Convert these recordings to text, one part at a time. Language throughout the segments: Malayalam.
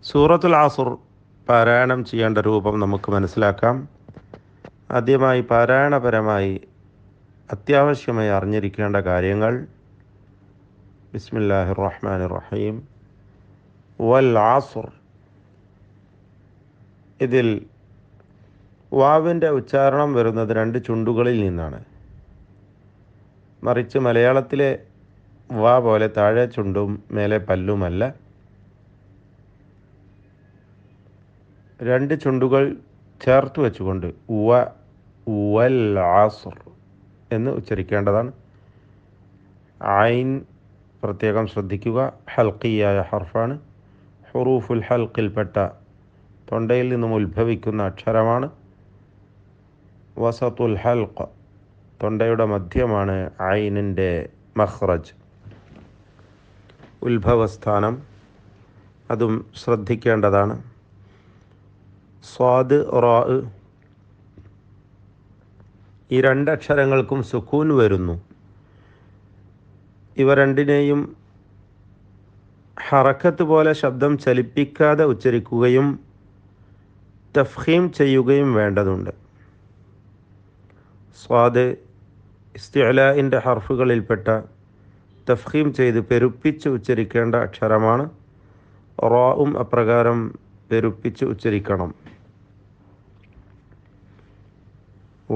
സൂറത്തുൽ അസ്ർ പാരായണം ചെയ്യേണ്ട രൂപം നമുക്ക് മനസ്സിലാക്കാം. ആദ്യമായി പാരായണപരമായി അത്യാവശ്യമായി അറിഞ്ഞിരിക്കേണ്ട കാര്യങ്ങൾ. ബിസ്മില്ലാഹിർ റഹ്മാനിർ റഹീം. വൽ അസ്ർ, ഇതിൽ വാവിൻ്റെ ഉച്ചാരണം വരുന്നത് രണ്ട് ചുണ്ടുകളിൽ നിന്നാണ്. മറിച്ച് മലയാളത്തിലെ വാ പോലെ താഴെ ചുണ്ടും മേലെ പല്ലുമല്ല. രണ്ട് ചുണ്ടുകൾ ചേർത്ത് വെച്ചുകൊണ്ട് വൽ അസ്ർ എന്ന് ഉച്ചരിക്കേണ്ടതാണ്. ഐൻ പ്രത്യേകം ശ്രദ്ധിക്കുക, ഹൽക്കിയായ ഹർഫാണ്. ഹുറൂഫുൽ ഹൽക്കിൽപ്പെട്ട തൊണ്ടയിൽ നിന്നും ഉത്ഭവിക്കുന്ന അക്ഷരമാണ്. വസത്തുൽ ഹൽഖ്, തൊണ്ടയുടെ മധ്യമാണ് ഐനിൻ്റെ മഖ്റജ്, ഉത്ഭവസ്ഥാനം. അതും ശ്രദ്ധിക്കേണ്ടതാണ്. സ്വാദ്, റാ, ഈ രണ്ടക്ഷരങ്ങൾക്കും സുക്കൂൻ വരുന്നു. ഇവ രണ്ടിനെയും ഹറക്കത്ത് പോലെ ശബ്ദം ചലിപ്പിക്കാതെ ഉച്ചരിക്കുകയും തഫ്ഖീം ചെയ്യുകയും വേണ്ടതുണ്ട്. സ്വാദ് ഇസ്തിഅലാഇൻ്റെ ഹർഫുകളിൽപ്പെട്ട തഫ്ഖീം ചെയ്ത് പെരുപ്പിച്ച് ഉച്ചരിക്കേണ്ട അക്ഷരമാണ്. റാഉം അപ്രകാരം പെരുപ്പിച്ച് ഉച്ചരിക്കണം.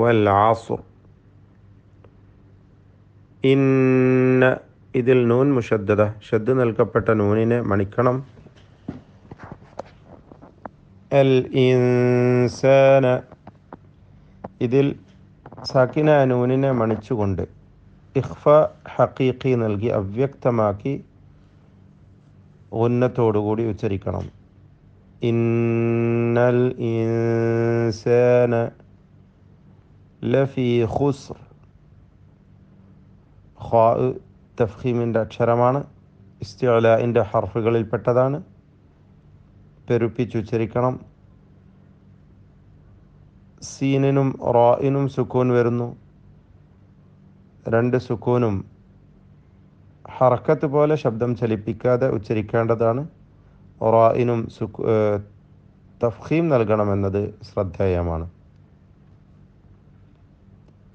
വൽ അസ്ർ, ഇന്ന, ഇതിൽ നൂൻ മുഷദ്ദദ, ഷദ് നൽകപ്പെട്ട നൂനിനെ മണിക്കണം. അൽ ഇൻസാന, ഇതിൽ സാക്കിന നൂനിനെ മണിച്ചുകൊണ്ട് ഇഖ്ഫ ഹഖീഖി നൽകി അവ്യക്തമാക്കി ഉന്നത്തോടുകൂടി ഉച്ചരിക്കണം. ഇന്നൽ ഇൻസാന ലഫീ ഖുസ്ർ. ഖാ തഫ്ഖീമിൻ്റെ അക്ഷരമാണ്, ഇസ്തിഅലാഇൻ്റെ ഹർഫുകളിൽപ്പെട്ടതാണ്, പെരുപ്പിച്ചുച്ചരിക്കണം. സീനിനും റായിനും സുക്കൂൻ വരുന്നു. രണ്ട് സുക്കൂനും ഹറക്കത്ത് പോലെ ശബ്ദം ചലിപ്പിക്കാതെ ഉച്ചരിക്കേണ്ടതാണ്. റായിനും തഫ്ഖീം നൽകണമെന്നത് ശ്രദ്ധേയമാണ്.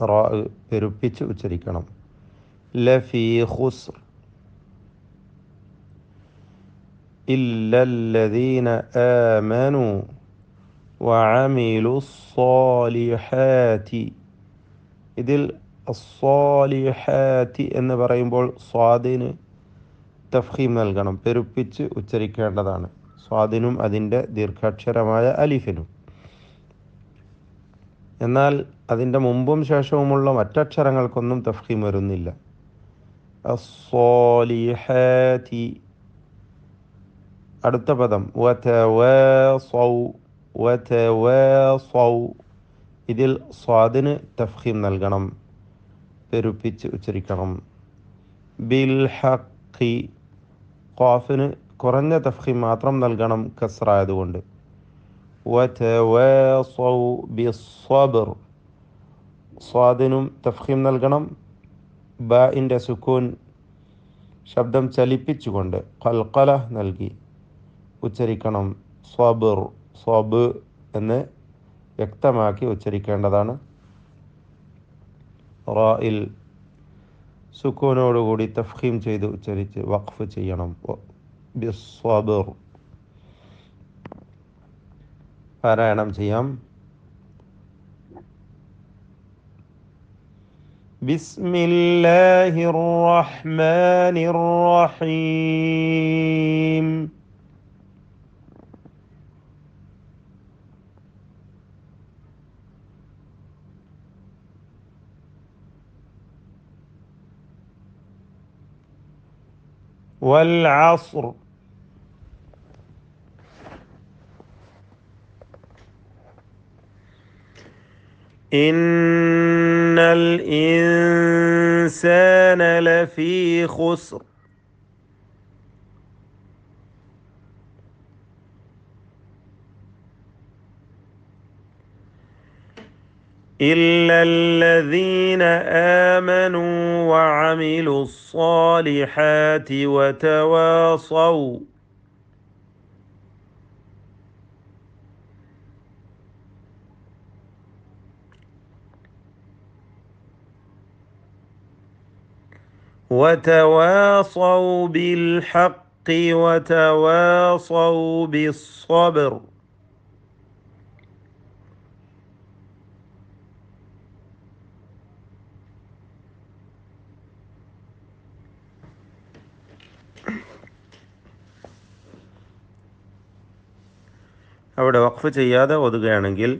റാ പെരുപ്പിച്ച് ഉച്ചരിക്കണം. ലഫീ ഖുസ്ർ ഇല്ലല്ലദീന ആമനു വഅമിലു സ്സാലിഹാത്തി. ഇതിൽ സ്സാലിഹാത്തി എന്ന് പറയുമ്പോൾ സ്വാദിന് തഫ്ഖീം നൽകണം, പെരുപ്പിച്ച് ഉച്ചരിക്കേണ്ടതാണ്. സ്വാദിനും അതിൻ്റെ ദീർഘാക്ഷരമായ അലിഫിനും. എന്നാൽ അതിൻ്റെ മുമ്പും ശേഷവുമുള്ള മറ്റക്ഷരങ്ങൾക്കൊന്നും തഫ്ഖീം വരുന്നില്ല. അസ്സാലിഹാത്തി. അടുത്ത പദം വതവാസൗ, വതവാസൗ, ഇതിൽ സ്വാദിന് തഫ്ഖീം നൽകണം, പെരുപ്പിച്ച് ഉച്ചരിക്കണം. ബിൽ ഹഖി, ഖാഫിന് കുറഞ്ഞ തഫ്ഖീം മാത്രം നൽകണം കസ്റായതുകൊണ്ട്. വതവാസൗ ബിസ്സബ്ർ, സ്വാദിനും തഫ്ഖീം നൽകണം. ബാഇൻ്റെ സുക്കൂൻ ശബ്ദം ചലിപ്പിച്ചുകൊണ്ട് ഖൽഖല നൽകി ഉച്ചരിക്കണം. സ്വബർ, സ്വബ് എന്ന് വ്യക്തമാക്കി ഉച്ചരിക്കേണ്ടതാണ്. റായിൽ സുക്കൂനോടുകൂടി തഫ്ഖീം ചെയ്ത് ഉച്ചരിച്ച് വഖഫ് ചെയ്യണം. ബിസ്സബ്ർ. പാരായണം ചെയ്യാം. ബിസ്മില്ലാഹിർ റഹ്മാനിർ റഹീം. വൽ അസ്ർ, ഇന്നൽ ഇൻസാന ലഫീ ഖുസ്ർ. إلا الذين آمنوا وعملوا الصالحات وتواصوا وتواصوا بالحق وتواصوا بالصبر. അവിടെ വഖഫ് ചെയ്യാതെ ഓതുകയാണെങ്കിൽ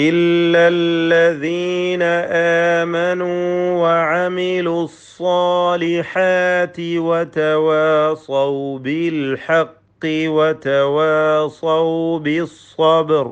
ഇല്ലല്ലദീന ആമനൂ വഅമിലു സ്സാലിഹാതി വതവാസൗ ബിൽ ഹഖ് വതവാസൗ ബിസ്സബ്ർ.